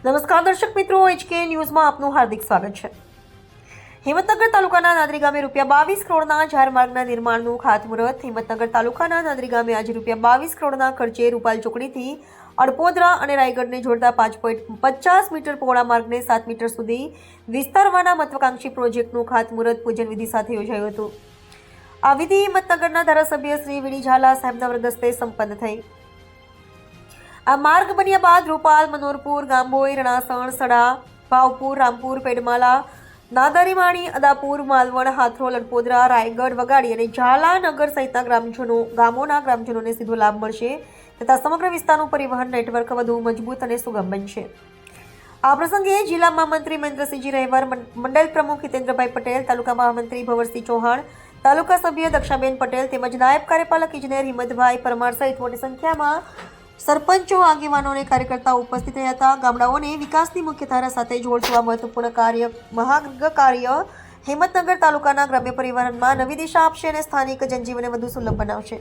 નમસ્કાર દર્શક મિત્રો, HK ન્યૂઝમાં આપનું હાર્દિક સ્વાગત છે। હિંમતનગર તાલુકાના નાદરી ગામે ₹22 કરોડના જાહેરમાર્ગના નિર્માણનું ખાતમુહૂર્ત। હિંમતનગર તાલુકાના નાદરી ગામે આજે ₹22 કરોડના ખર્ચે રૂપાલ ચોકડીથી અડપોદરા અને રાયગઢને જોડતા 5.50 મીટર પહોળા માર્ગને 7 મીટર સુધી વિસ્તારવાના મહત્વાકાંક્ષી પ્રોજેક્ટનું ખાતમુહૂર્ત પૂજન વિધિ સાથે યોજાયું હતું। આ વિધિ હિંમતનગરના ધારાસભ્ય શ્રી વીડી ઝાલા સાહેબના વરદસ્તે સંપન્ન થઈ। આ માર્ગ બન્યા બાદ રૂપાલ, મનોરપુર, ગાંભોઈ, રણાસણ, સડા, ભાવપુર, રામપુર, પેડમાલા, નાદારીમાણી, અદાપુર, માલવણ, હાથરોલ, અડપોદરા, રાયગઢ, વગાડી અને ઝાલાનગર સહિતના ગામોના ગ્રામજનોને સીધો લાભ મળશે તથા સમગ્ર વિસ્તારનું પરિવહન નેટવર્ક વધુ મજબૂત અને સુગમ બનશે। આ પ્રસંગે જિલ્લા મહામંત્રી મહેન્દ્રસિંહજી રહેવર, મંડળ પ્રમુખ હિતેન્દ્રભાઈ પટેલ, તાલુકા મહામંત્રી ભવરસિંહ ચૌહાણ, તાલુકા સભ્ય દક્ષાબેન પટેલ તેમજ નાયબ કાર્યપાલક ઇજનેર હિંમતભાઈ પરમાર સહિત મોટી સંખ્યામાં સરપંચો, આગેવાનો અને કાર્યકર્તાઓ ઉપસ્થિત રહ્યા હતા। ગામડાઓને વિકાસની મુખ્યધારા સાથે જોડતું આ મહત્વપૂર્ણ કાર્ય હિંમતનગર તાલુકાના ગ્રામ્ય પરિવહનમાં નવી દિશા આપશે અને સ્થાનિક જનજીવનને વધુ સુલભ બનાવશે।